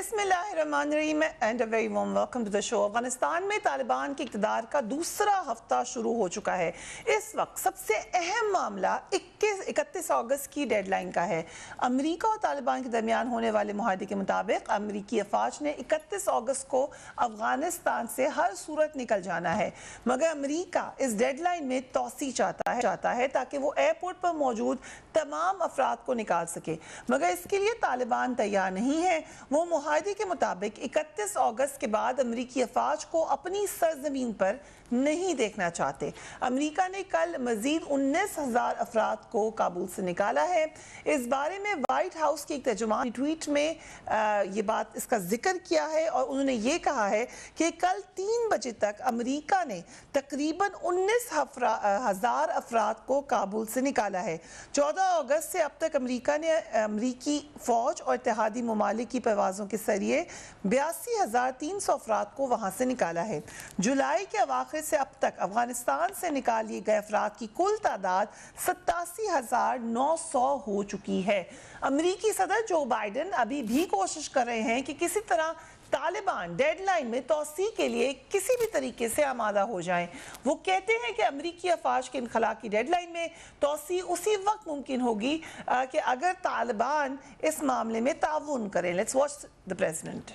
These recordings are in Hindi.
बिस्मिल्लाहिर्रहमानिर्रहीम and a very warm welcome to the show. Afghanistan में तालिबान के इक़्तिदार का दूसरा हफ्ता शुरू हो चुका है। इस वक्त सबसे अहम मामला 31 अगस्त की डेडलाइन का है। अमेरिका और तालिबान के दरमियान होने वाले मुआहदे के मुताबिक अमेरिकी अफवाज ने 31 अगस्त को अफगानिस्तान से हर सूरत निकल जाना है, मगर अमेरिका इस डेडलाइन में तोसी चाहता है ताकि वो एयरपोर्ट पर मौजूद तमाम अफराद को निकाल सके, मगर इसके लिए तालिबान तैयार नहीं है। वो मुआहदे के मुताबिक 31 अगस्त के बाद अमेरिकी अफवाज को अपनी सरजमीन पर नहीं देखना चाहते। अमेरिका ने कल मजीद 19,000 अफराद को काबुल से निकाला है। इस बारे में वाइट हाउस के एक तर्जुमान ट्वीट में ये बात इसका जिक्र किया है और उन्होंने ये कहा है कि कल 3 बजे तक अमेरिका ने तकरीबन 19,000 अफराद को काबुल से निकाला है। 14 अगस्त से अब तक अमेरिका ने अमेरिकी फौज और इत्तेहादी ममालिक की परवाज़ों के जरिए 82,300 अफराद को वहाँ से निकाला है। जुलाई के अवाखिर से अब तक अफगानिस्तान से निकाल लिए गए अफराद की कुल तादाद 87,900 हो चुकी है। अमेरिकी सदर जो बाइडन अभी भी कोशिश कर रहे हैं कि किसी तरह तालिबान डेडलाइन में तोसी के लिए किसी भी तरीके से आमादा हो जाएं। वो कहते हैं कि अमेरिकी अफवाज के इनखला की डेडलाइन में तोसी उसी वक्त मुमकिन होगी कि अगर तालिबान इस मामले में ताउन करें। Let's watch the president.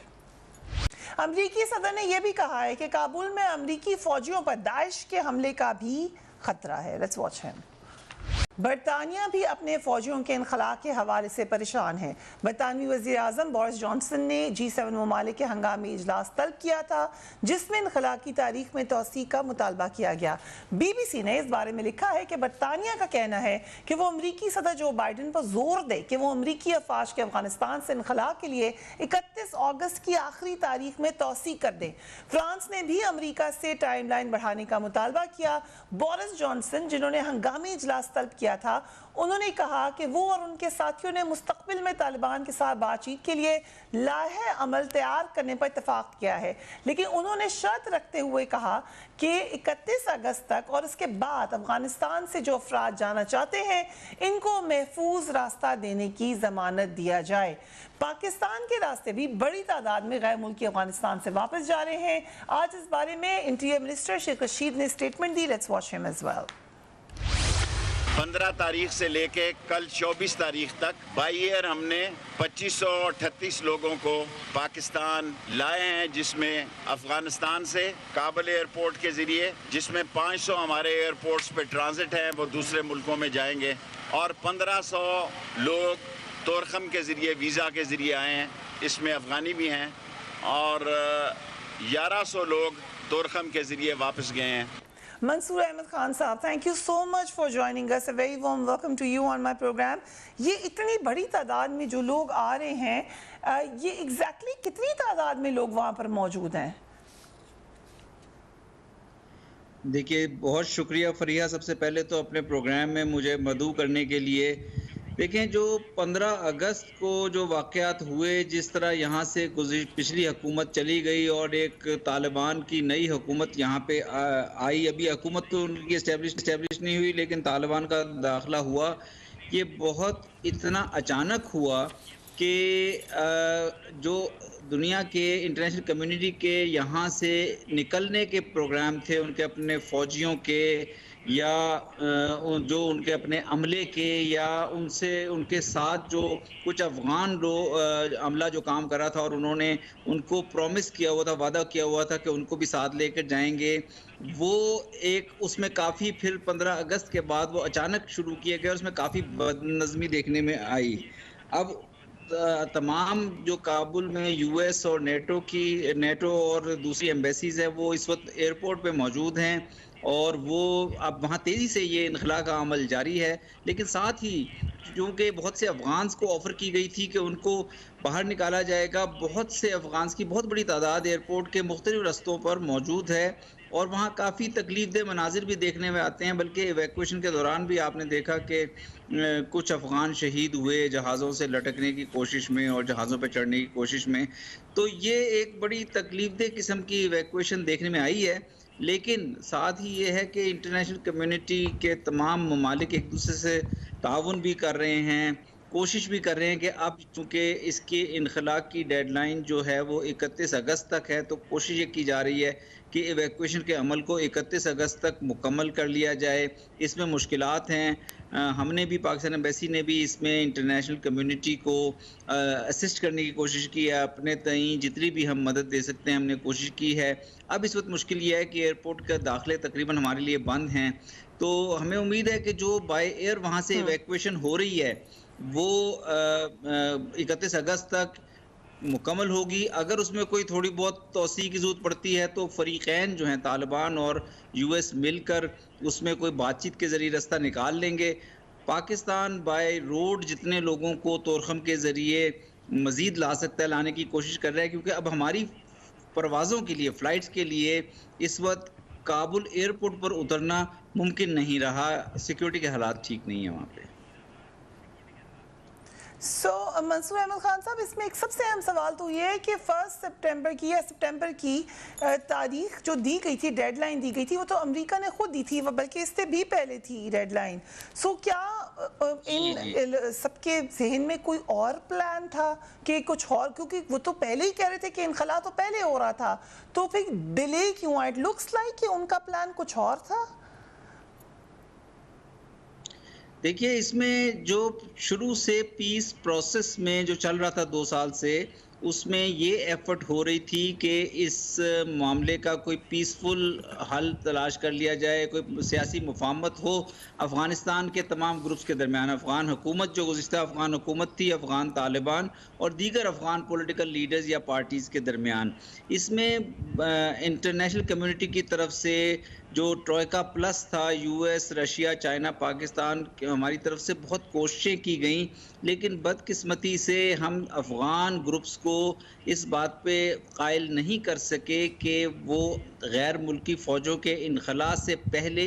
अमेरिकी सदर ने यह भी कहा है कि काबुल में अमेरिकी फौजियों पर दाइश के हमले का भी खतरा है। Let's watch him. बरतानिया भी अपने फौजियों के इनखला के हवाले से परेशान है। बरतानवी वज़ीर आज़म बोरिस जॉनसन ने G7 ममालिक के हंगामी इजलास तलब किया था, जिसमें इनखला की तारीख में तोसी का मुतालबा किया गया। BBC ने इस बारे में लिखा है कि बरतानिया का कहना है कि वो अमरीकी सदर जो बाइडन पर जोर दे कि वो अमरीकी अफवाज के अफगानिस्तान से इनखला के लिए 31 अगस्त की आखिरी तारीख में तोसी कर दें। फ्रांस ने भी अमरीका से टाइम लाइन बढ़ाने का मुतालबा किया। बोरिस जॉनसन, जिन्होंने हंगामी इजलास तलब किया था, उन्होंने कहा कि वो और उनके साथियों ने मुस्तकबिल में तालिबान के साथ बातचीत के लिए लाहे अमल तैयार करने पर इत्तफाक किया है, लेकिन उन्होंने शर्त रखते हुए कहा कि 31 अगस्त तक और इसके बाद अफगानिस्तान से जो अफराद जाना चाहते हैं इनको महफूज रास्ता देने की जमानत दिया जाए। पाकिस्तान के रास्ते भी बड़ी तादाद में गैर मुल्की अफगानिस्तान से वापस जा रहे हैं। आज इस बारे में इंटीरियर मिनिस्टर शेख रशीद ने स्टेटमेंट दी। Let's watch him as well. 15 तारीख से लेके कल 24 तारीख तक बाई एयर हमने 2538 लोगों को पाकिस्तान लाए हैं, जिसमें अफगानिस्तान से काबुल एयरपोर्ट के ज़रिए, जिसमें 500 हमारे एयरपोर्ट्स पे ट्रांजिट हैं, वो दूसरे मुल्कों में जाएंगे, और 1500 लोग तोरखम के ज़रिए वीज़ा के ज़रिए आए हैं, इसमें अफ़गानी भी हैं, और 1100 लोग तोरखम के ज़रिए वापस गए हैं। Mansoor Ahmed Khan sahab, thank you so much for joining us. A very warm welcome to you on my program. ये इतनी बड़ी तादाद में जो लोग आ रहे हैं, ये एग्जैक्टली कितनी तादाद में लोग वहाँ पर मौजूद हैं? देखिए, बहुत शुक्रिया फरिया, सबसे पहले तो अपने प्रोग्राम में मुझे मदऊ करने के लिए। देखें, जो 15 अगस्त को जो वाक़यात हुए, जिस तरह यहाँ से पिछली हुकूमत चली गई और एक तालिबान की नई हुकूमत यहाँ पे आई, अभी हुकूमत तो उनकी इस्टेब्लिश नहीं हुई, लेकिन तालिबान का दाखिला हुआ। ये बहुत इतना अचानक हुआ कि जो दुनिया के इंटरनेशनल कम्युनिटी के यहाँ से निकलने के प्रोग्राम थे, उनके अपने फ़ौजियों के या जो उनके अपने अमले के, या उनसे उनके साथ जो कुछ अफ़गान अमला जो काम कर रहा था, और उन्होंने उनको प्रॉमिस किया हुआ था, वादा किया हुआ था कि उनको भी साथ लेकर जाएंगे, वो एक उसमें काफ़ी फिर 15 अगस्त के बाद वो अचानक शुरू किए गए और उसमें काफ़ी बदनज़मी देखने में आई। अब तमाम जो काबुल में US और नेटो और दूसरी एम्बेसीज़ है, वो इस वक्त एयरपोर्ट पे मौजूद हैं, और वो अब वहाँ तेज़ी से ये इनखला का अमल जारी है। लेकिन साथ ही क्योंकि बहुत से अफ़गान्स को ऑफ़र की गई थी कि उनको बाहर निकाला जाएगा, बहुत से अफ़गान्स की बहुत बड़ी तादाद एयरपोर्ट के मुख्तलिफ़ रस्तों पर मौजूद है, और वहाँ काफ़ी तकलीफ़देह मनाजिर भी देखने में आते हैं। बल्कि इवैक्यूएशन के दौरान भी आपने देखा कि कुछ अफ़गान शहीद हुए जहाज़ों से लटकने की कोशिश में और जहाज़ों पर चढ़ने की कोशिश में। तो ये एक बड़ी तकलीफ़देह किस्म की इवैक्यूएशन देखने में आई है। लेकिन साथ ही ये है कि इंटरनेशनल कम्युनिटी के तमाम ममालिक एक दूसरे से ताउन भी कर रहे हैं, कोशिश भी कर रहे हैं कि अब चूँकि इसके इनखलाक की डेडलाइन जो है वो 31 अगस्त तक है, तो कोशिश ये की जा रही है कि इवैक्यूएशन के अमल को 31 अगस्त तक मुकम्मल कर लिया जाए। इसमें मुश्किलात हैं। हमने भी, पाकिस्तान एम्बेसी ने भी इसमें इंटरनेशनल कम्युनिटी को असिस्ट करने की कोशिश की है। अपने तईं जितनी भी हम मदद दे सकते हैं हमने कोशिश की है। अब इस वक्त मुश्किल ये है कि एयरपोर्ट का दाखिले तकरीबन हमारे लिए बंद हैं, तो हमें उम्मीद है कि जो बाय एयर वहाँ से इवैक्यूएशन हो रही है वो 31 अगस्त तक मुकम्मल होगी। अगर उसमें कोई थोड़ी बहुत तोसी की ज़रूरत पड़ती है तो फ़रीक़ैन जो हैं तालिबान और यूएस मिलकर उसमें कोई बातचीत के ज़रिए रास्ता निकाल लेंगे। पाकिस्तान बाय रोड जितने लोगों को तोरखम के ज़रिए मज़ीद ला सकता है लाने की कोशिश कर रहा है, क्योंकि अब हमारी परवाज़ों के लिए, फ़्लाइट्स के लिए इस वक्त काबुल एयरपोर्ट पर उतरना मुमकिन नहीं रहा। सिक्योरिटी के हालात ठीक नहीं है वहाँ पे। मंसूर अहमद खान साहब, इसमें एक सबसे अहम सवाल तो ये है कि 1 सितंबर की या सितंबर की तारीख जो दी गई थी, डेडलाइन दी गई थी, वो तो अमेरिका ने खुद दी थी, बल्कि इससे भी पहले थी डेडलाइन। क्या इन सबके जहन में कोई और प्लान था कि कुछ और, क्योंकि वो तो पहले ही कह रहे थे कि इनखला तो पहले हो रहा था, तो फिर डिले क्यों आया? इट लुक्स लाइक कि उनका प्लान कुछ और था। देखिए, इसमें जो शुरू से पीस प्रोसेस में जो चल रहा था 2 साल से, उसमें ये एफर्ट हो रही थी कि इस मामले का कोई पीसफुल हल तलाश कर लिया जाए, कोई सियासी मुफाहमत हो अफ़गानिस्तान के तमाम ग्रुप्स के दरमियान। अफ़गान हुकूमत जो गुज़िश्ता अफ़गान हुकूमत थी, अफ़गान तालिबान और दीगर अफ़गान पॉलिटिकल लीडर्स या पार्टीज़ के दरमियान। इसमें इंटरनेशनल कम्युनिटी की तरफ से जो ट्रोइका प्लस था, यूएस, रशिया, चाइना, पाकिस्तान, हमारी तरफ से बहुत कोशिशें की गई, लेकिन बदकिस्मती से हम अफ़गान ग्रुप्स को इस बात पे कायल नहीं कर सके कि वो गैर मुल्की फ़ौजों के इनखला से पहले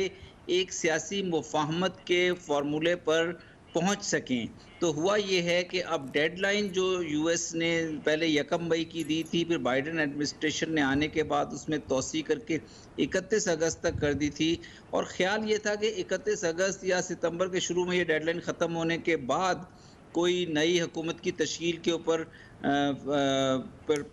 एक सियासी मुफाहमत के फार्मूले पर पहुंच सकें। तो हुआ ये है कि अब डेडलाइन जो यूएस ने पहले 1 मई की दी थी, फिर बाइडेन एडमिनिस्ट्रेशन ने आने के बाद उसमें तोसी करके 31 अगस्त तक कर दी थी, और ख्याल ये था कि 31 अगस्त या सितंबर के शुरू में ये डेडलाइन ख़त्म होने के बाद कोई नई हुकूमत की तश्कील के ऊपर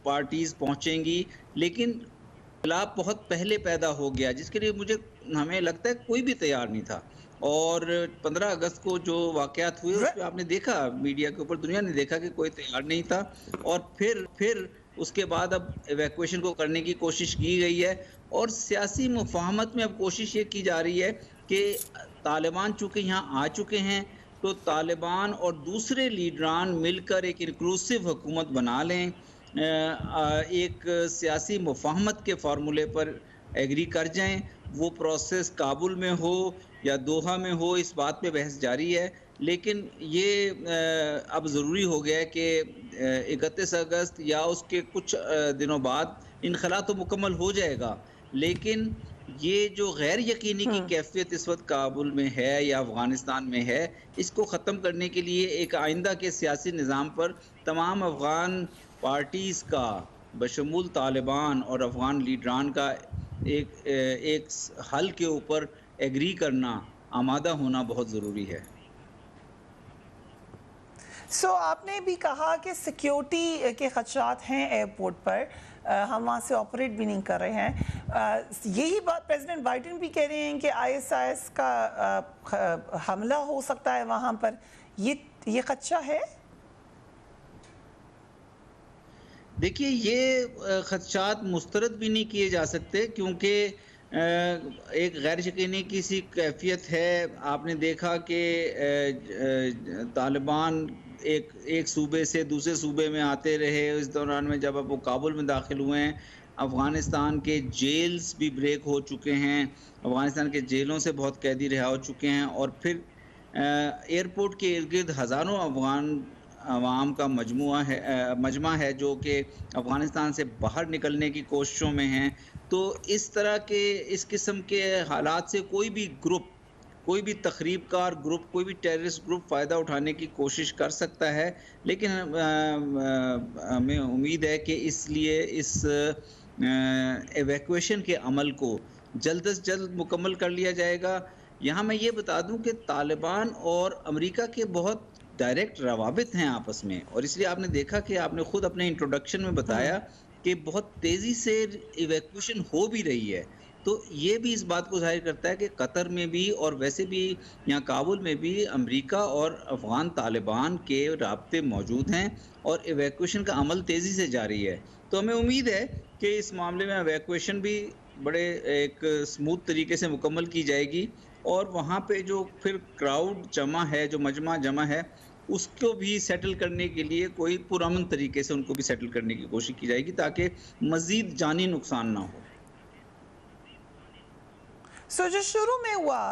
पार्टीज़ पहुँचेंगी, लेकिन इख्तिलाफ बहुत पहले पैदा हो गया, जिसके लिए हमें लगता है कोई भी तैयार नहीं था। और 15 अगस्त को जो वाक़यात हुए उसमें आपने देखा, मीडिया के ऊपर दुनिया ने देखा कि कोई तैयार नहीं था, और फिर उसके बाद अब इवैक्यूएशन को करने की कोशिश की गई है। और सियासी मुफाहमत में अब कोशिश ये की जा रही है कि तालिबान चूँकि यहाँ आ चुके हैं, तो तालिबान और दूसरे लीडरान मिलकर एक इंक्लूसिव हुकूमत बना लें, एक सियासी मुफाहमत के फार्मूले पर एग्री कर जाएं। वो प्रोसेस काबुल में हो या दोहा में हो, इस बात पे बहस जारी है, लेकिन ये अब ज़रूरी हो गया है कि 31 अगस्त या उसके कुछ दिनों बाद इनखला तो मुकम्मल हो जाएगा, लेकिन ये जो गैर यकीनी की कैफियत इस वक्त काबुल में है या अफ़गानिस्तान में है, इसको ख़त्म करने के लिए एक आइंदा के सियासी निज़ाम पर तमाम अफ़गान पार्टीज़ का बशमूल तालिबान और अफ़गान लीडरान का एक हल के ऊपर एग्री करना, आमादा होना बहुत ज़रूरी है। आपने भी कहा कि सिक्योरिटी के खदशात हैं एयरपोर्ट पर, हम वहाँ से ऑपरेट भी नहीं कर रहे हैं। यही बात प्रेसिडेंट बाइडेन भी कह रहे हैं कि ISIS का हमला हो सकता है वहाँ पर, ये खदशा है। देखिए, ये खदशात मुस्तरद भी नहीं किए जा सकते, क्योंकि एक गैर यकीनी की सी कैफियत है। आपने देखा कि तालिबान एक सूबे से दूसरे सूबे में आते रहे। इस दौरान में जब अब वो काबुल में दाखिल हुए हैं, अफ़गानिस्तान के जेल्स भी ब्रेक हो चुके हैं, अफ़गानिस्तान के जेलों से बहुत कैदी रिहा हो चुके हैं, और फिर एयरपोर्ट के इर्द गिर्द हज़ारों अफ़गान अवाम का मजमा है जो कि अफ़गानिस्तान से बाहर निकलने की कोशिशों में हैं। तो इस तरह के, इस किस्म के हालात से कोई भी ग्रुप, कोई भी तखरीबकार ग्रुप, कोई भी टेररिस्ट ग्रुप फ़ायदा उठाने की कोशिश कर सकता है, लेकिन हमें उम्मीद है कि इसलिए इस एवैक्यूएशन के अमल को जल्द से जल्द मुकम्मल कर लिया जाएगा। यहाँ मैं ये बता दूं कि तालिबान और अमेरिका के बहुत डायरेक्ट रवाबित हैं आपस में, और इसलिए आपने देखा कि आपने खुद अपने इंट्रोडक्शन में बताया कि बहुत तेज़ी से इवैक्यूएशन हो भी रही है। तो ये भी इस बात को ज़ाहिर करता है कि कतर में भी और वैसे भी यहाँ काबुल में भी अमेरिका और अफ़गान तालिबान के राब्ते मौजूद हैं और इवैक्यूएशन का अमल तेज़ी से जारी है। तो हमें उम्मीद है कि इस मामले में इवैक्यूएशन भी बड़े एक स्मूथ तरीके से मुकम्मल की जाएगी, और वहाँ पे जो फिर क्राउड जमा है, जो मजमा जमा है, उसको भी सेटल करने के लिए कोई पुरअमन तरीके से उनको भी सेटल करने की कोशिश की जाएगी ताकि मज़ीद जानी नुकसान ना हो। जो शुरू में हुआ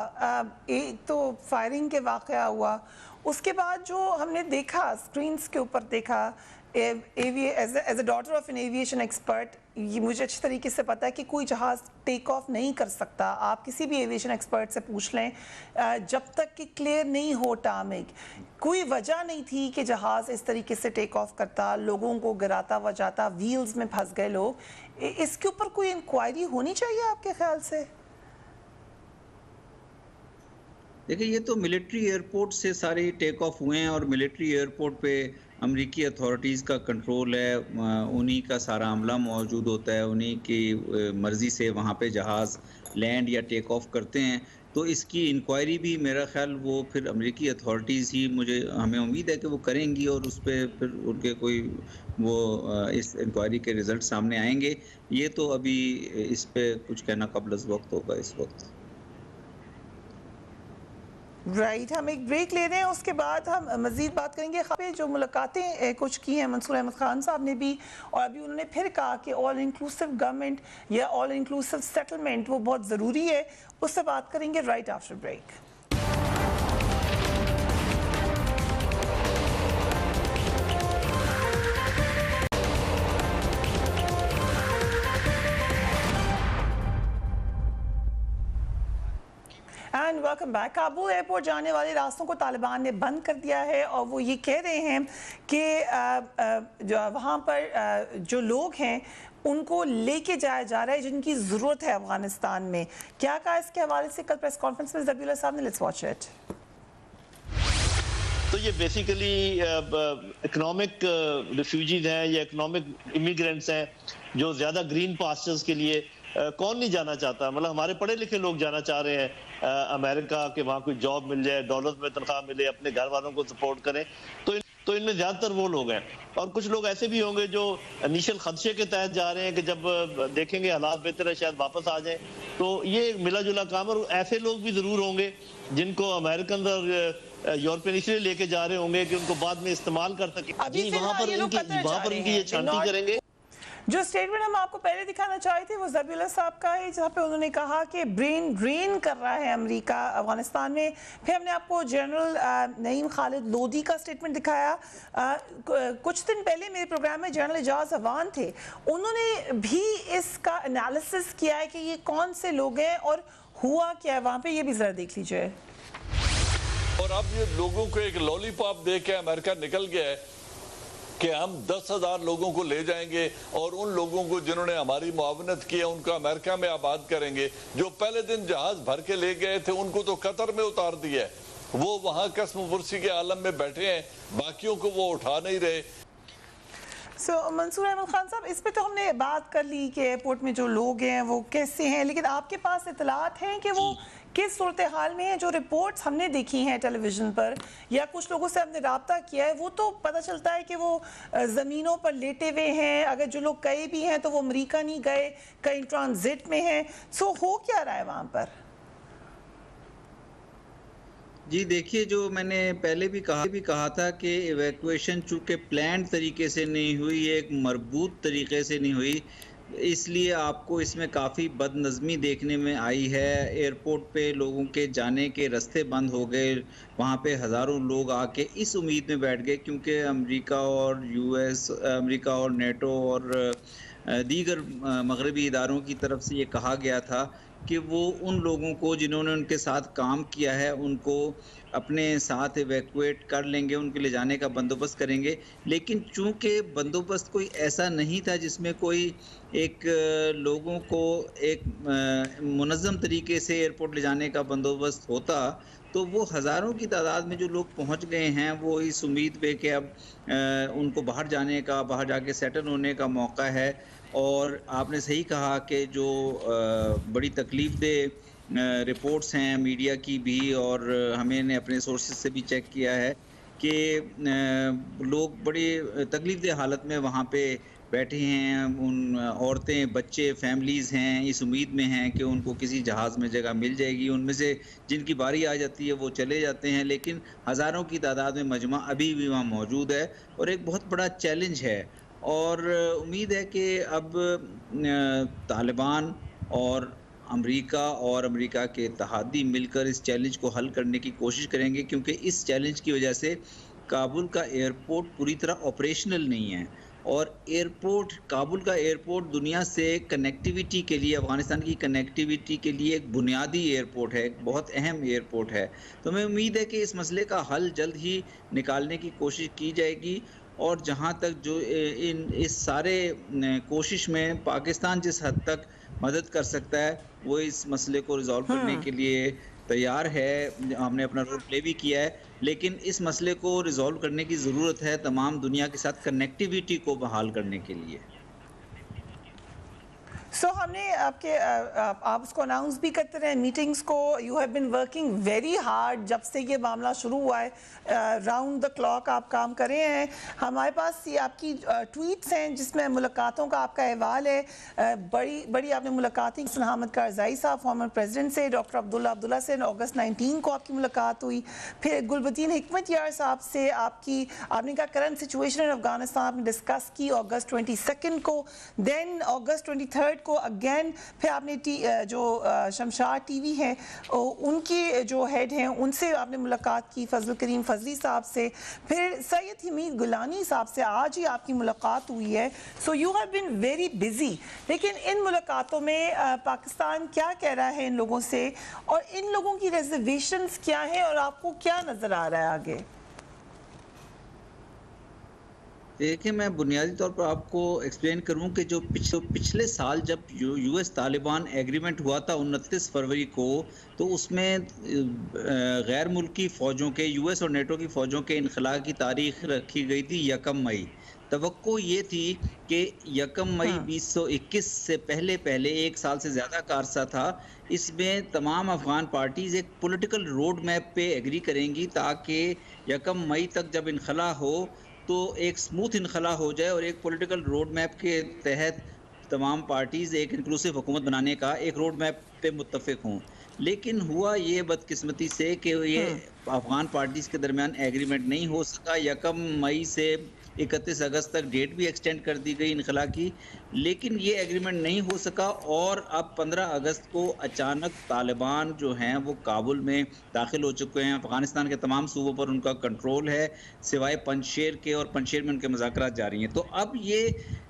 एक तो फायरिंग के वाक़या हुआ, उसके बाद जो हमने देखा स्क्रीन्स के ऊपर देखा, as a daughter of an aviation expert, ये मुझे अच्छी तरीके से पता है कि कोई जहाज़ टेक ऑफ नहीं कर सकता। आप किसी भी एविएशन एक्सपर्ट से पूछ लें, जब तक कि क्लियर नहीं हो टार्मिंग, कोई वजह नहीं थी कि जहाज़ इस तरीके से टेक ऑफ करता, लोगों को गिराता वजाता, व्हील्स में फंस गए लोग। इसके ऊपर कोई इंक्वायरी होनी चाहिए आपके ख्याल से? देखिए, ये तो मिलिट्री एयरपोर्ट से सारे टेक ऑफ हुए हैं और मिलिट्री एयरपोर्ट पे अमेरिकी अथॉरिटीज़ का कंट्रोल है, उन्हीं का सारा अमला मौजूद होता है, उन्हीं की मर्ज़ी से वहाँ पे जहाज़ लैंड या टेक ऑफ करते हैं। तो इसकी इंक्वायरी भी मेरा ख़्याल वो फिर अमेरिकी अथॉरिटीज़ ही, हमें उम्मीद है कि वो करेंगी और उस पे फिर उनके कोई वो इस इंक्वायरी के रिज़ल्ट सामने आएंगे। ये तो अभी इस पे कुछ कहना क़ब्ल वक्त होगा इस वक्त। राइट, हम एक ब्रेक ले रहे हैं, उसके बाद हम मज़ीद बात करेंगे। पे जो मुलाकातें कुछ की हैं मंसूर अहमद खान साहब ने भी, और अभी उन्होंने फिर कहा कि ऑल इंक्लूसिव गवर्नमेंट या ऑल इंक्लूसिव सेटलमेंट वो बहुत ज़रूरी है। उससे बात करेंगे right after break. And welcome back. Kabul airport जाने वाले रास्तों को तालिबान ने बंद कर दिया है और वो ये कह रहे हैं कि जो वहाँ पर जो लोग हैं उनको लेके जाया जा रहा है जिनकी ज़रूरत है अफगानिस्तान में। क्या कहा इसके हवाले से कल प्रेस कॉन्फ्रेंस में ज़बीउल्लाह साहब ने? Let's watch it. तो ये बेसिकली इकोनॉमिक रिफ्यूजीज हैं या इकोनॉमिक इमिग्रेंट्स हैं जो ज़्यादा ग्रीन पास्चर्स के लिए कौन नहीं जाना चाहता। मतलब हमारे पढ़े लिखे लोग जाना चाह रहे हैं अमेरिका के, वहाँ कोई जॉब मिल जाए, डॉलर्स में तनख्वाह मिले, अपने घर वालों को सपोर्ट करें। तो इनमें ज़्यादातर वो लोग हैं, और कुछ लोग ऐसे भी होंगे जो इनिशियल खदशे के तहत जा रहे हैं कि जब देखेंगे हालात बेहतर है शायद वापस आ जाएं। तो ये मिला जुला काम, और ऐसे लोग भी ज़रूर होंगे जिनको अमेरिकन और यूरोपियन इसलिए लेके जा रहे होंगे कि उनको बाद में इस्तेमाल कर सके। वहाँ पर इनकी ये छांटी करेंगे। जो स्टेटमेंट हम आपको पहले दिखाना चाहे थे वो ज़बीउल्लाह साहब का है, जहाँ पे उन्होंने कहा कि ब्रेन ड्रेन कर रहा है अमेरिका अफगानिस्तान में। फिर हमने आपको जनरल नईम खालिद लोदी का स्टेटमेंट दिखाया। कुछ दिन पहले मेरे प्रोग्राम में जनरल एजाज अवान थे, उन्होंने भी इसका एनालिसिस किया है कि ये कौन से लोग हैं और हुआ क्या है वहाँ पे, ये भी ज़रा देख लीजिए। और अब ये लोगों को एक लॉलीपॉप दे के अमेरिका निकल गया है कि हम 10,000 लोगों को ले जाएंगे और उन लोगों को जिन्होंने हमारी मुआवनत की है उनको अमेरिका में आबाद करेंगे। जो पहले दिन जहाज भर के ले गए थे उनको तो कतर में उतार दिया है, वो वहां कसम पुरसी के आलम में बैठे हैं, बाकियों को वो उठा नहीं रहे। मंसूर अहमद खान साहब, इस पे तो हमने बात कर ली कि एयरपोर्ट में जो लोग हैं वो कैसे हैं, लेकिन आपके पास इतलात हैं कि वो किस सूरत हाल में है? जो रिपोर्ट्स हमने देखी हैं टेलीविज़न पर या कुछ लोगों से हमने रब्ता किया है, वो तो पता चलता है कि वो ज़मीनों पर लेटे हुए हैं। अगर जो लोग गए भी हैं तो वो अमेरिका नहीं गए, कहीं ट्रांजिट में हैं। हो क्या रहा है वहाँ पर? जी देखिए, जो मैंने पहले भी कहा था कि इवैक्यूएशन चूँकि प्लान तरीके से नहीं हुई, एक मरबूत तरीके से नहीं हुई, इसलिए आपको इसमें काफ़ी बदनज़मी देखने में आई है। एयरपोर्ट पे लोगों के जाने के रास्ते बंद हो गए, वहाँ पे हज़ारों लोग आके इस उम्मीद में बैठ गए क्योंकि अमेरिका और नेटो और दीगर मगरबी इदारों की तरफ से ये कहा गया था कि वो उन लोगों को जिन्होंने उनके साथ काम किया है उनको अपने साथ इवैक्यूएट कर लेंगे, उनके ले जाने का बंदोबस्त करेंगे। लेकिन चूँकि बंदोबस्त कोई ऐसा नहीं था जिसमें कोई एक लोगों को एक मुनज़्ज़म तरीके से एयरपोर्ट ले जाने का बंदोबस्त होता, तो वो हज़ारों की तादाद में जो लोग पहुँच गए हैं, वो इस उम्मीद पे कि अब उनको बाहर जाने का, बाहर जाके सेटल होने का मौका है। और आपने सही कहा कि जो बड़ी तकलीफ़देह रिपोर्ट्स हैं मीडिया की भी, और हमने अपने सोर्सेज़ से भी चेक किया है कि लोग बड़ी तकलीफ़देह हालत में वहाँ पे बैठे हैं। उन औरतें, बच्चे, फैमिलीज़ हैं, इस उम्मीद में हैं कि उनको किसी जहाज़ में जगह मिल जाएगी। उनमें से जिनकी बारी आ जाती है वो चले जाते हैं, लेकिन हज़ारों की तादाद में मजमा अभी भी वहाँ मौजूद है और एक बहुत बड़ा चैलेंज है। और उम्मीद है कि अब तालिबान और अमेरिका के इत्तेहादी मिलकर इस चैलेंज को हल करने की कोशिश करेंगे, क्योंकि इस चैलेंज की वजह से काबुल का एयरपोर्ट पूरी तरह ऑपरेशनल नहीं है। और काबुल का एयरपोर्ट दुनिया से कनेक्टिविटी के लिए, अफ़गानिस्तान की कनेक्टिविटी के लिए एक बुनियादी एयरपोर्ट है, एक बहुत अहम एयरपोर्ट है। तो हमें उम्मीद है कि इस मसले का हल जल्द ही निकालने की कोशिश की जाएगी। और जहाँ तक जो इस सारे कोशिश में पाकिस्तान जिस हद तक मदद कर सकता है, वो इस मसले को रिज़ॉल्व करने के लिए तैयार है। हमने अपना रोल प्ले भी किया है, लेकिन इस मसले को रिज़ॉल्व करने की ज़रूरत है तमाम दुनिया के साथ कनेक्टिविटी को बहाल करने के लिए। हमने आप उसको अनाउंस भी करते रहे मीटिंग्स को। You have been working very hard जब से ये मामला शुरू हुआ है, राउंड द क्लॉक आप काम कर रहे हैं। हमारे पास ये आपकी ट्वीट्स हैं जिसमें मुलाकातों का आपका अहवाल है। बड़ी आपने मुलाकातें की। अहमद कारज़ाई साहब फॉर्मर प्रेसिडेंट से, डॉक्टर अब्दुल्ला से अगस्त 19 को आपकी मुलाकात हुई। फिर गुलबदीन हिकमतयार साहब से आपने कहा करंट सिचुएशन इन अफगानिस्तान आपने डिस्कस की अगस्त 22 को। देन अगस्त 23 को अगेन फिर आपने जो शमशाद टीवी है उनके जो हेड हैं उनसे आपने मुलाकात की, फजल करीम फजली साहब से। फिर सैयद हमीद गुलानी साहब से आज ही आपकी मुलाकात हुई है। So you have been very busy. लेकिन इन मुलाकातों में पाकिस्तान क्या कह रहा है इन लोगों से, और इन लोगों की रिजर्वेशंस क्या है, और आपको क्या नजर आ रहा है आगे? देखिए, मैं बुनियादी तौर पर आपको एक्सप्लेन करूं कि जो पिछले साल जब यूएस तालिबान एग्रीमेंट हुआ था 29 फरवरी को, तो उसमें गैर मुल्की फ़ौजों के, यूएस और नेटो की फ़ौजों के इनखला की तारीख रखी गई थी 1 मई। तवक्को ये थी कि 1 मई 2021 से पहले एक साल से ज़्यादा का अरसा था, इसमें तमाम अफ़गान पार्टीज़ एक पॉलिटिकल रोड मैप पे एग्री करेंगी ताकि 1 मई तक जब इनखला हो तो एक स्मूथ इनखला हो जाए और एक पॉलिटिकल रोड मैप के तहत तमाम पार्टीज़ एक इंक्लूसिव हुकूमत बनाने का एक रोड मैप पे मुत्तफ़िक हों। लेकिन हुआ ये बदकिस्मती से कि ये अफ़गान पार्टीज़ के दरमियान एग्रीमेंट नहीं हो सका। 1 मई से 31 अगस्त तक डेट भी एक्सटेंड कर दी गई इनखला की, लेकिन ये एग्रीमेंट नहीं हो सका। और अब 15 अगस्त को अचानक तालिबान जो हैं वो काबुल में दाखिल हो चुके हैं। अफ़गानिस्तान के तमाम सूबों पर उनका कंट्रोल है सिवाय पंजशेर के, और पंजशेर में उनके मुज़ाकरात जारी हैं। तो अब ये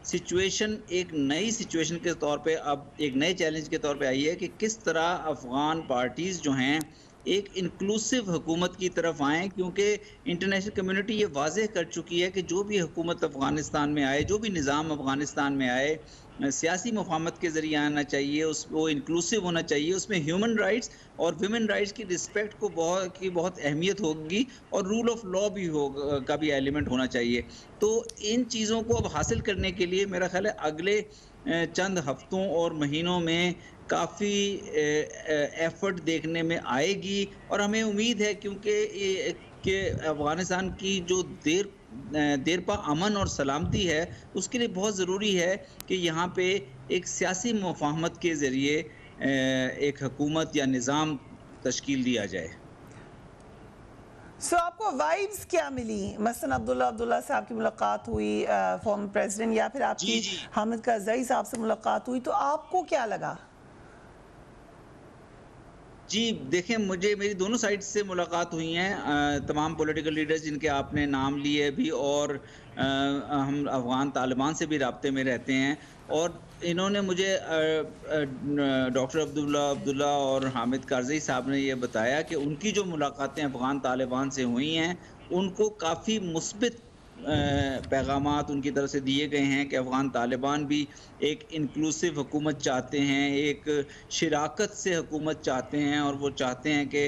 सिचुएशन एक नई सिचुएशन के तौर पे, अब एक नए चैलेंज के तौर पे आई है कि किस तरह अफ़गान पार्टीज़ जो हैं एक इंक्लूसिव हुकूमत की तरफ आएँ, क्योंकि इंटरनेशनल कम्युनिटी ये वाज़ेह कर चुकी है कि जो भी हुकूमत अफ़गानिस्तान में आए, जो भी निज़ाम अफ़गानिस्तान में आए, सियासी मुफाहमत के ज़रिए आना चाहिए, वो इंक्लूसिव होना चाहिए, उसमें ह्यूमन राइट्स और वुमेन राइट्स की रिस्पेक्ट को बहुत अहमियत होगी, और रूल ऑफ लॉ भी का भी एलिमेंट होना चाहिए। तो इन चीज़ों को अब हासिल करने के लिए मेरा ख़्याल है अगले चंद हफ्तों और महीनों में काफ़ी एफर्ट देखने में आएगी। और हमें उम्मीद है क्योंकि अफ़गानिस्तान की जो देरपा अमन और सलामती है, उसके लिए बहुत ज़रूरी है कि यहाँ पे एक सियासी मुफाहमत के ज़रिए एक हुकूमत या निज़ाम तश्कील दिया जाए। आपको वाइब्स क्या मिली? मसलन अब्दुल्ला से आपकी मुलाकात हुई, फॉर्मर प्रेसिडेंट, या फिर आपकी हामिद करज़ई साहब से मुलाकात हुई, तो आपको क्या लगा? जी देखें, मेरी दोनों साइड से मुलाकात हुई हैं, तमाम पॉलिटिकल लीडर्स जिनके आपने नाम लिए भी, और हम अफ़गान तालिबान से भी राब्ते में रहते हैं। और इन्होंने मुझे डॉक्टर अब्दुल्ला और हामिद कारज़ई साहब ने ये बताया कि उनकी जो मुलाकातें अफ़गान तालिबान से हुई हैं, उनको काफ़ी मुस्बित पैगामात उनकी तरफ से दिए गए हैं कि अफ़गान तालिबान भी एक इंक्लूसिव हुकूमत चाहते हैं, एक शराकत से हुकूमत चाहते हैं, और वो चाहते हैं कि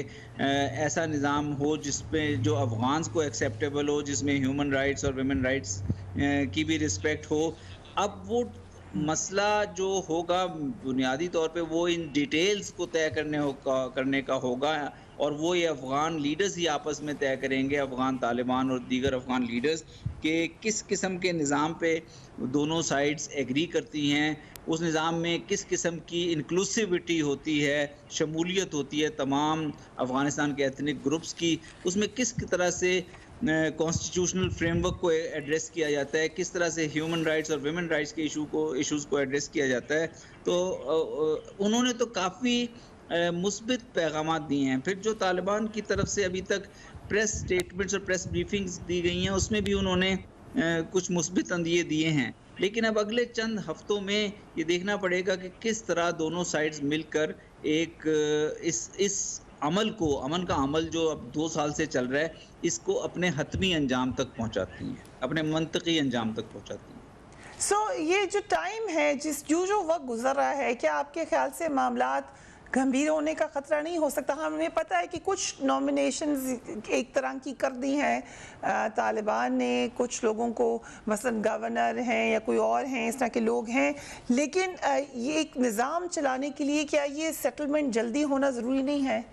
ऐसा निज़ाम हो जिसमें जो अफ़गान्स को एक्सेप्टेबल हो, जिसमें ह्यूमन राइट्स और वुमेन राइट्स की भी रिस्पेक्ट हो। अब वो मसला जो होगा बुनियादी तौर पे वो इन डिटेल्स को तय करने का होगा, और वो ये अफ़गान लीडर्स ही आपस में तय करेंगे, अफ़गान तालिबान और दीगर अफ़गान लीडर्स, कि किस किस्म के निज़ाम पे दोनों साइड्स एग्री करती हैं, उस निज़ाम में किस किस्म की इंक्लूसिविटी होती है, शमूलियत होती है तमाम अफ़गानिस्तान के एथनिक ग्रुप्स की, उसमें किस तरह से कॉन्स्टिट्यूशनल फ्रेमवर्क को एड्रेस किया जाता है, किस तरह से ह्यूमन राइट्स और वुमेन राइट्स के इशूज़ को एड्रेस किया जाता है। तो उन्होंने तो काफ़ी मुस्बित पैगामात दिए हैं। फिर जो तालिबान की तरफ से अभी तक प्रेस स्टेटमेंट्स और प्रेस ब्रीफिंग्स दी गई हैं, उसमें भी उन्होंने कुछ मुस्बित अंदिए दिए हैं। लेकिन अब अगले चंद हफ्तों में ये देखना पड़ेगा कि किस तरह दोनों साइड्स मिलकर एक इस अमन का अमल जो अब 2 साल से चल रहा है, इसको अपने हतमी अंजाम तक पहुंचाती हैं, अपने मंतकी अंजाम तक पहुंचाती हैं। ये जो टाइम है, जो वक्त गुजर रहा है, क्या आपके ख्याल से मामलात गंभीर होने का खतरा नहीं हो सकता? हमें पता है कि कुछ नॉमिनेशंस एक तरह की कर दी हैं तालिबान ने, कुछ लोगों को मसलन गवर्नर हैं या कोई और हैं, इस तरह के लोग हैं, लेकिन ये एक निज़ाम चलाने के लिए क्या ये सेटलमेंट जल्दी होना ज़रूरी नहीं है?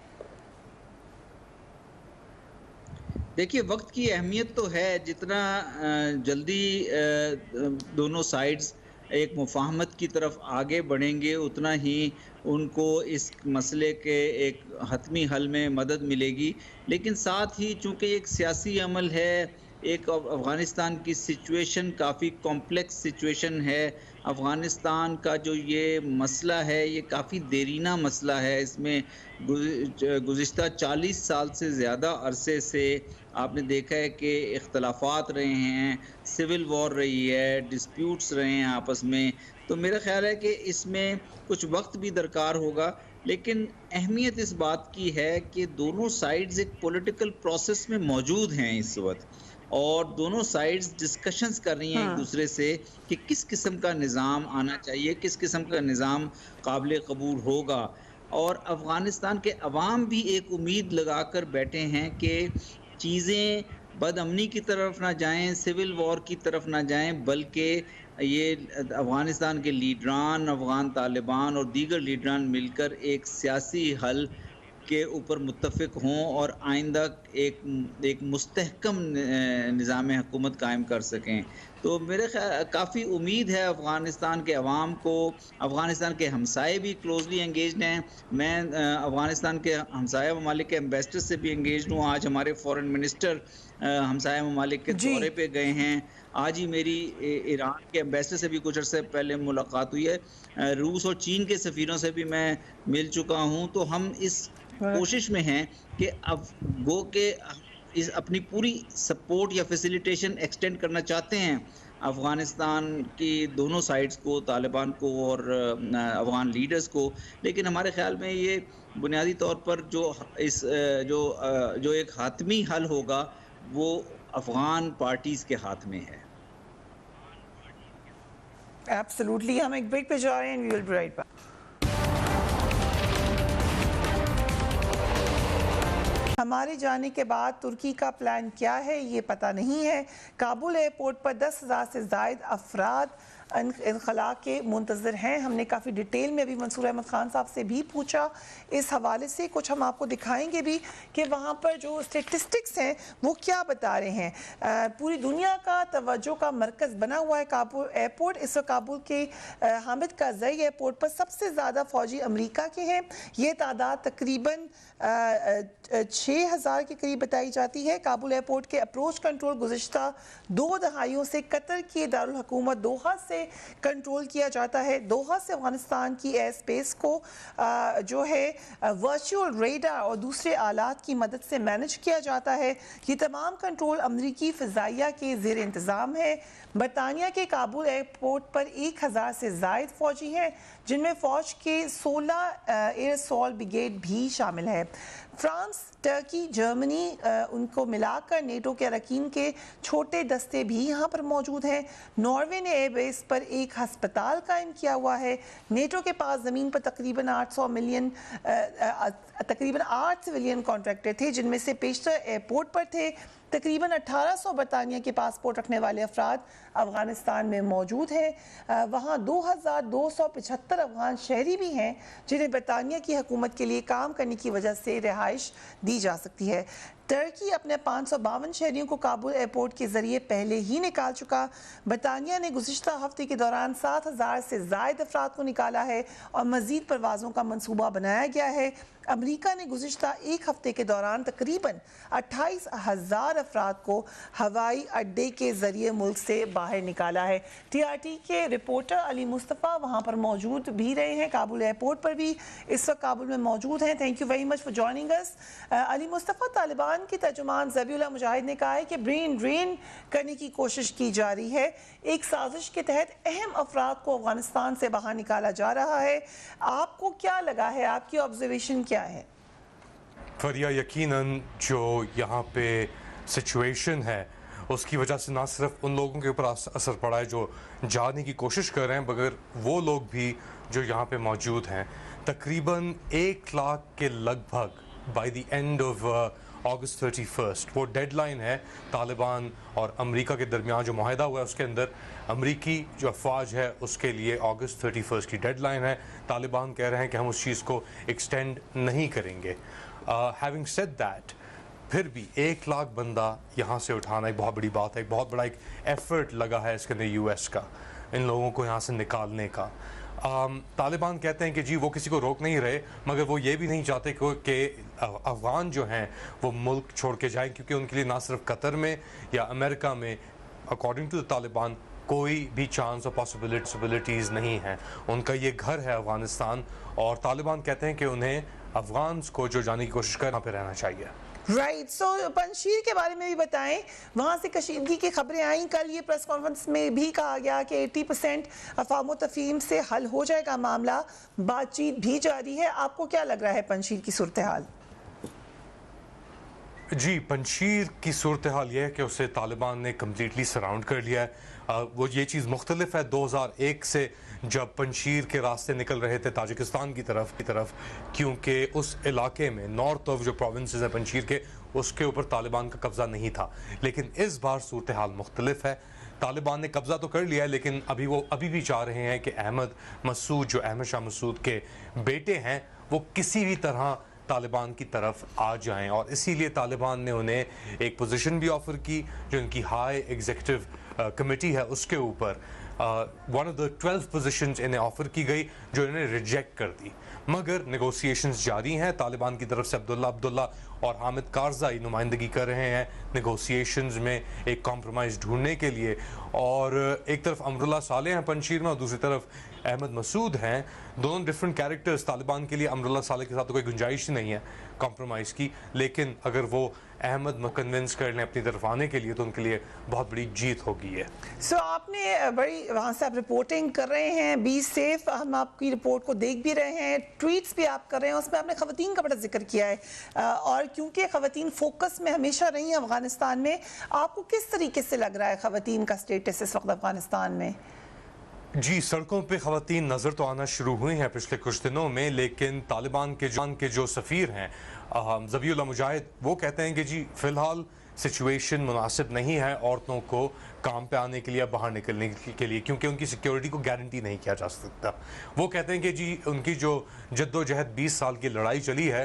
देखिए, वक्त की अहमियत तो है, जितना जल्दी दोनों साइड्स एक मुफाहमत की तरफ आगे बढ़ेंगे, उतना ही उनको इस मसले के एक हतमी हल में मदद मिलेगी। लेकिन साथ ही चूँकि एक सियासी अमल है, एक अफ़गानिस्तान की सिचुएशन काफ़ी कॉम्प्लेक्स सिचुएशन है। अफ़गानिस्तान का जो ये मसला है, ये काफ़ी देरीना मसला है। इसमें गुज़िश्ता 40 साल से ज़्यादा अरसे से आपने देखा है कि इख्तलाफात रहे हैं, सिविल वॉर रही है, डिस्प्यूट्स रहे हैं आपस में। तो मेरा ख़्याल है कि इसमें कुछ वक्त भी दरकार होगा, लेकिन अहमियत इस बात की है कि दोनों साइड्स एक पॉलिटिकल प्रोसेस में मौजूद हैं इस वक्त, और दोनों साइड्स डिस्कशंस कर रही हैं एक दूसरे से कि किस किस्म का निज़ाम आना चाहिए, किस किस्म का निज़ाम काबिल कबूल होगा। और अफ़गानिस्तान के अवाम भी एक उम्मीद लगा कर बैठे हैं कि चीज़ें बदअमनी की तरफ ना जाएं, सिविल वॉर की तरफ ना जाएं, बल्कि ये अफ़गानिस्तान के लीडरान, अफ़गान तालिबान और दीगर लीडरान मिलकर एक सियासी हल के ऊपर मुत्तफ़िक हों और आइंदा एक मुस्तहकम निज़ाम हुकूमत कायम कर सकें। तो मेरे काफ़ी उम्मीद है अफ़गानिस्तान के अवाम को। अफ़गानिस्तान के हमसाए भी क्लोजली एंगेज्ड हैं। मैं अफ़गानिस्तान के हमसाया ममालिक के एम्बेसडर से भी एंगेज्ड हूँ। आज हमारे फ़ॉरेन मिनिस्टर हमसाया ममालिक के दौरे पे गए हैं। आज ही मेरी ईरान के एम्बेसडर से भी कुछ अर्से पहले मुलाकात हुई है। रूस और चीन के सफ़ीरों से भी मैं मिल चुका हूँ। तो हम इस कोशिश में हैं कि अब गो के इस अपनी पूरी सपोर्ट या फैसिलिटेशन एक्सटेंड करना चाहते हैं अफ़गानिस्तान की दोनों साइड्स को, तालिबान को और अफ़गान लीडर्स को। लेकिन हमारे ख़्याल में ये बुनियादी तौर पर जो एक हातमी हल होगा वो अफ़गान पार्टीज़ के हाथ में है। एब्सोल्युटली। हम एक ब्रेक पे जा रहे हैं, we will be right back. हमारे जाने के बाद तुर्की का प्लान क्या है ये पता नहीं है। काबुल एयरपोर्ट पर 10,000 से ज़ायद अफराद इनखला के मुंतज़र हैं। हमने काफ़ी डिटेल में अभी मंसूर अहमद ख़ान साहब से भी पूछा इस हवाले से। कुछ हम आपको दिखाएंगे भी कि वहाँ पर जो स्टेटिस्टिक्स हैं वो क्या बता रहे हैं। पूरी दुनिया का तवज्जो का मरकज़ बना हुआ है काबुल एयरपोर्ट। इस वक्त काबुल के हामिद कारज़ई एयरपोर्ट पर सबसे ज़्यादा फ़ौजी अमरीका के हैं। ये तादाद तकरीबन 6,000 के करीब बताई जाती है। काबुल एयरपोर्ट के अप्रोच कंट्रोल गुज़िश्ता 2 दहाइयों से कतर की दारुल हुकूमत दोहा से कंट्रोल किया जाता है। दोहा से अफगानिस्तान की एयर स्पेस को जो है वर्चुअल रेडार और दूसरे आलात की मदद से मैनेज किया जाता है। ये तमाम कंट्रोल अमरीकी फ़िज़ाइया के ज़ेर इंतज़ाम है। बरतानिया के काबुल एयरपोर्ट पर 1000 से ज़ायद फ़ौजी हैं, जिनमें फ़ौज के 16 एयर असॉल्ट ब्रिगेड भी शामिल है। फ्रांस, टर्की, जर्मनी उनको मिलाकर नेटो के अरकान के छोटे दस्ते भी यहाँ पर मौजूद हैं। नॉर्वे ने एयरबेस पर एक हस्पताल कायम किया हुआ है। नेटो के पास ज़मीन पर तकरीबन 8 सिविलियन कॉन्ट्रैक्टर थे, जिनमें से पेशतर एयरपोर्ट पर थे। तकरीबन 1800 बरतानिया के पासपोर्ट रखने वाले अफराद अफगानिस्तान में मौजूद हैं। वहाँ 2275 अफगान शहरी भी हैं, जिन्हें बरतानिया की हुकूमत के लिए काम करने की वजह से रिहाइश दी जा सकती है। टर्की अपने 552 शहरियों को काबुल एयरपोर्ट के जरिए पहले ही निकाल चुका। बरतानिया ने गुज़िश्ता हफ्ते के दौरान 7000 से ज़ायद अफराद को निकाला है और मज़ीद परवाज़ों का मंसूबा बनाया गया है। अमरीका ने गुज़िश्ता एक हफ्ते के दौरान तकरीबन 28,000 अफराद को हवाई अड्डे के ज़रिए मुल्क से बाहर निकाला है। TRT के रिपोर्टर अली मुस्तफ़ा वहाँ पर मौजूद भी रहे हैं, काबुल एयरपोर्ट पर भी इस वक्त काबुल में मौजूद हैं। Thank you very much for joining us. Ali Mustafa, Taliban के तर्जुमान ज़बीहुल्लाह मुजाहिद ने कहा है कि ब्रेन ड्रेन करने की कोशिश की जा रही है। एक साजिश के तहत अहम अफराद को अफगानिस्तान से बाहर निकाला जा रहा है। आपको क्या लगा है, आपकी ऑब्जर्वेशन क्या है? फरिया, यकीनन जो यहाँ पे सिचुएशन है उसकी वजह से ना सिर्फ उन लोगों के ऊपर असर पड़ा है जो जाने की कोशिश कर रहे हैं, मगर वो लोग भी जो यहाँ पे मौजूद हैं। तकरीबन 1 लाख के लगभग बाय द एंड ऑफ अगस्त 31 वो डेडलाइन है तालिबान और अमेरिका के दरमियान जो मुआहदा हुआ है उसके अंदर अमेरिकी जो अफवाज है उसके लिए अगस्त 31 की डेडलाइन है। तालिबान कह रहे हैं कि हम उस चीज़ को एक्सटेंड नहीं करेंगे। हैविंग सेड दैट, फिर भी 1 लाख बंदा यहाँ से उठाना एक बहुत बड़ी बात है, एक बहुत बड़ा एक एफर्ट लगा है इसके अंदर US का, इन लोगों को यहाँ से निकालने का। तालिबान कहते हैं कि जी वो किसी को रोक नहीं रहे, मगर वो ये भी नहीं चाहते कि अफगान जो हैं वो मुल्क छोड़ के जाएं, क्योंकि उनके लिए ना सिर्फ कतर में या अमेरिका में अकॉर्डिंग टू द तालिबान कोई भी चांस और पॉसिबिलिटीज़ नहीं हैं। उनका ये घर है अफगानिस्तान, और तालिबान कहते हैं कि उन्हें अफगान्स को जो जाने की कोशिश कर वहाँ पे रहना चाहिए। राइट, सो पंजशीर के बारे में भी बताएं, वहाँ से कशीदगी की खबरें आई। कल ये प्रेस कॉन्फ्रेंस में भी कहा गया कि 80% अफाम तफहीम से हल हो जाएगा मामला, बातचीत भी जारी है। आपको क्या लग रहा है पंजशीर की सूरत हाल? जी, पंजशीर की सूरत हाल यह है कि उसे तालिबान ने कम्प्लीटली सराउंड कर लिया है। वो ये चीज़ मुख्तलिफ है 2001 से, जब पंजशीर के रास्ते निकल रहे थे ताजिकिस्तान की तरफ, क्योंकि उस इलाके में नॉर्थ ऑफ जो प्रोविंसेस हैं पंजशीर के, उसके ऊपर तालिबान का कब्ज़ा नहीं था। लेकिन इस बार सूरत हाल मुख्तलिफ है। तालिबान ने कब्ज़ा तो कर लिया है, लेकिन अभी भी चाह रहे हैं कि अहमद मसूद, जो अहमद शाह मसूद के बेटे हैं, वो किसी भी तरह तालिबान की तरफ आ जाएं, और इसीलिए तालिबान ने उन्हें एक पोजीशन भी ऑफ़र की जो उनकी हाई एग्जीक्यूटिव कमेटी है उसके ऊपर। वन ऑफ द 12 पोजीशंस इन्हें ऑफ़र की गई जो इन्हें रिजेक्ट कर दी, मगर नेगोशिएशंस जारी हैं। तालिबान की तरफ से अब्दुल्ला और हामिद कारज़ाई नुमाइंदगी कर रहे हैं नेगोशिएशंस में एक कॉम्प्रोमाइज़ ढूंढने के लिए, और एक तरफ अमरुल्लाह सालेह हैं पंजशीर में और दूसरी तरफ अहमद मसूद हैं। दोनों डिफरेंट कैरेक्टर्स। तालिबान के लिए अमरुल्लाह सालेह के साथ तो कोई गुंजाइश ही नहीं है कॉम्प्रोमाइज़ की, लेकिन अगर वो अहमद कन्विंस कर लें अपनी तरफ आने के लिए तो उनके लिए बहुत बड़ी जीत होगी है। सो आपने बड़ी वहाँ से आप रिपोर्टिंग कर रहे हैं, बी सेफ, हम आपकी रिपोर्ट को देख भी रहे हैं, ट्वीट्स भी आप कर रहे हैं, उसमें आपने ख़वातीन का बड़ा जिक्र किया है, और क्योंकि ख़वातीन फोकस में हमेशा रही हैं अफगानिस्तान में, आपको किस तरीके से लग रहा है ख़वातीन का स्टेटस इस वक्त अफगानिस्तान में? जी, सड़कों पे ख़वातीन नज़र तो आना शुरू हुई हैं पिछले कुछ दिनों में, लेकिन तालिबान के जो सफ़ीर हैं ज़बीहुल्लाह मुजाहिद, वो कहते हैं कि जी फ़िलहाल सिचुएशन मुनासिब नहीं है औरतों को काम पे आने के लिए, बाहर निकलने के लिए, क्योंकि उनकी सिक्योरिटी को गारंटी नहीं किया जा सकता। वो कहते हैं कि जी उनकी जो जद्दोजहद 20 साल की लड़ाई चली है,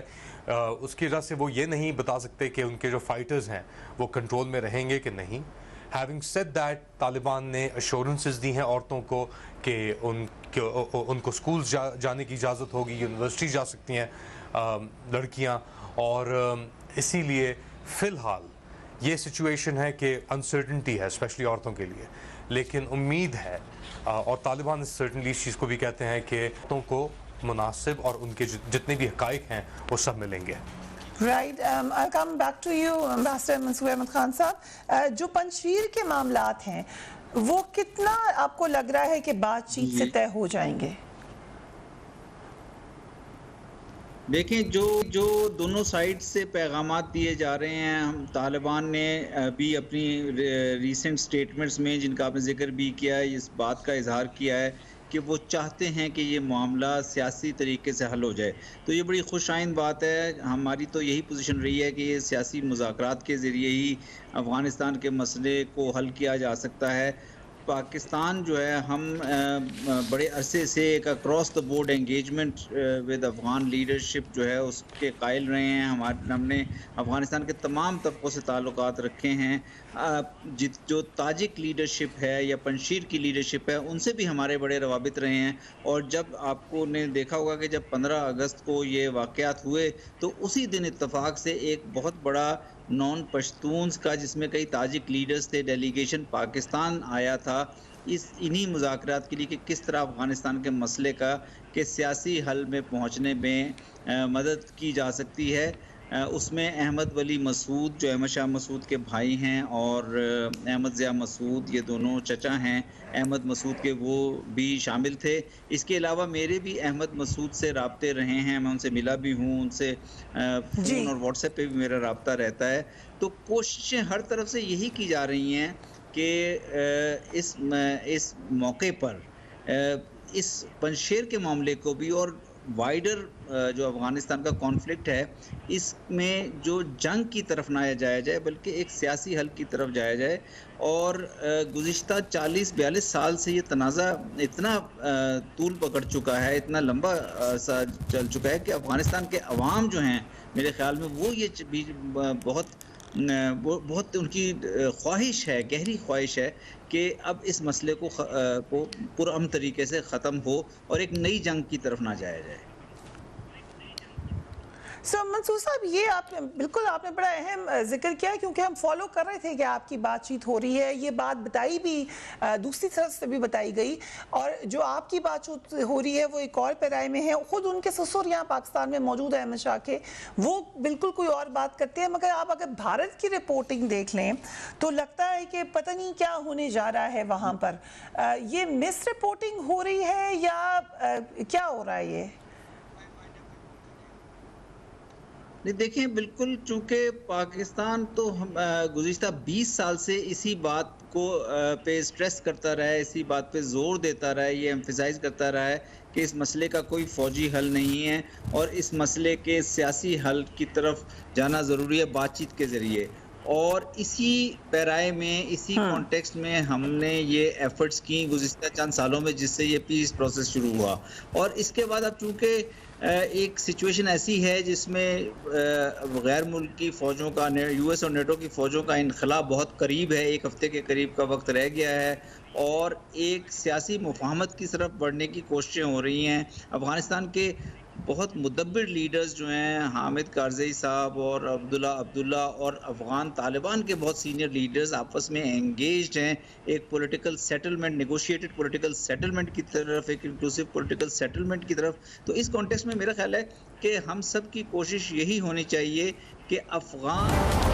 उसकी वजह से वो ये नहीं बता सकते कि उनके जो फाइटर्स हैं वो कंट्रोल में रहेंगे कि नहीं। हैविंग सेड दैट, तालिबान ने अश्योरेंसेस दी हैं औरतों को कि उनको स्कूल जाने की इजाज़त होगी, यूनिवर्सिटी जा सकती हैं लड़कियां, और इसीलिए फ़िलहाल ये सिचुएशन है कि अनसर्टनिटी है स्पेशली औरतों के लिए। लेकिन उम्मीद है और तालिबान सर्टनली इस चीज़ को भी कहते हैं कि तो को मुनासिब और उनके जितने भी हकाइक हैं वो सब मिलेंगे। Right, I come back to you ambassador Mansoor Ahmed Khan sahab, जो पंजशीर के मामलात हैं वो कितना आपको लग रहा है कि बातचीत से तय हो जाएंगे? देखें, जो दोनों साइड से पैगामात दिए जा रहे हैं, हम तालिबान ने भी अपनी रीसेंट स्टेटमेंट्स में, जिनका आपने जिक्र भी किया है, इस बात का इजहार किया है कि वो चाहते हैं कि ये मामला सियासी तरीके से हल हो जाए। तो ये बड़ी खुशाइंद बात है। हमारी तो यही पोजीशन रही है कि ये सियासी मुज़ाकरात के ज़रिए ही अफ़गानिस्तान के मसले को हल किया जा सकता है। पाकिस्तान जो है, हम बड़े अरसे से एक across the board engagement with Afghan leadership जो है उसके कायल रहे हैं। हमने अफ़गानिस्तान के तमाम तबकों से ताल्लुकात रखे हैं। जो ताजिक लीडरशिप है या पंजशीर की लीडरशिप है, उनसे भी हमारे बड़े रवाबित रहे हैं। और जब आपको ने देखा होगा कि जब 15 अगस्त को ये वाक़यात हुए तो उसी दिन इत्तफाक से एक बहुत बड़ा नॉन पश्तून्स का, जिसमें कई ताजिक लीडर्स थे, डेलीगेशन पाकिस्तान आया था इन्हीं मुज़ाकरात के लिए कि किस तरह अफ़गानिस्तान के मसले का के सियासी हल में पहुंचने में मदद की जा सकती है। उसमें अहमद वली मसूद, जो अहमद शाह मसूद के भाई हैं, और अहमद ज़िया मसूद, ये दोनों चचा हैं अहमद मसूद के, वो भी शामिल थे। इसके अलावा मेरे भी अहमद मसूद से राब्ते रहे हैं, मैं उनसे मिला भी हूँ, उनसे फ़ोन और व्हाट्सएप पे भी मेरा राब्ता रहता है। तो कोशिशें हर तरफ से यही की जा रही हैं कि इस मौके पर इस पंजशीर के मामले को भी और वाइडर जो अफ़गानिस्तान का कॉन्फ्लिक्ट है, इसमें जो जंग की तरफ ना जाया जाए बल्कि एक सियासी हल की तरफ जाया जाए। और गुज़िश्ता 40-42 साल से ये तनाज़ा इतना तूल पकड़ चुका है, इतना लंबा सा चल चुका है कि अफ़गानिस्तान के अवाम जो हैं, मेरे ख़्याल में वो ये भी बहुत उनकी ख्वाहिश है, गहरी ख्वाहिश है कि अब इस मसले को पुरअमन तरीके से ख़त्म हो और एक नई जंग की तरफ ना जाया जाए। मंसूर साहब, ये आपने बिल्कुल बड़ा अहम जिक्र किया, क्योंकि हम फॉलो कर रहे थे कि आपकी बातचीत हो रही है। ये बात बताई भी दूसरी तरफ से भी बताई गई, और जो आपकी बातचीत हो रही है वो एक और पैराए में है। खुद उनके ससुर यहाँ पाकिस्तान में मौजूद है अहमद शाह के, वो बिल्कुल कोई और बात करते हैं। मगर आप अगर भारत की रिपोर्टिंग देख लें तो लगता है कि पता नहीं क्या होने जा रहा है वहाँ पर। ये मिस रिपोर्टिंग हो रही है या क्या हो रहा है? ये नहीं, देखें, बिल्कुल, चूँकि पाकिस्तान तो गुज़िश्ता 20 साल से इसी बात को पे स्ट्रेस करता रहा है, इसी बात पे जोर देता रहा है, ये एम्फसाइज करता रहा है कि इस मसले का कोई फ़ौजी हल नहीं है और इस मसले के सियासी हल की तरफ जाना ज़रूरी है बातचीत के ज़रिए। और इसी पैराए में, इसी कॉन्टेक्स्ट में हमने ये एफर्ट्स की गुज़िश्ता चंद सालों में, जिससे ये पीस प्रोसेस शुरू हुआ। और इसके बाद अब चूँकि एक सिचुएशन ऐसी है जिसमें गैर मुल्की फ़ौजों का, यूएस और नेटो की फ़ौजों का इनखला बहुत करीब है, 1 हफ़्ते के करीब का वक्त रह गया है, और एक सियासी मुफाहमत की तरफ बढ़ने की कोशिशें हो रही हैं। अफ़गानिस्तान के बहुत मुदब्बिर लीडर्स जो हैं, हामिद कारज़ई साहब और अब्दुल्ला और अफ़गान तालिबान के बहुत सीनियर लीडर्स आपस में एंगेज्ड हैं एक political settlement, negotiated political settlement की तरफ, एक इंक्लूसिव पॉलिटिकल सेटलमेंट की तरफ। तो इस कॉन्टेक्स्ट में मेरा ख्याल है कि हम सब की कोशिश यही होनी चाहिए कि अफ़गान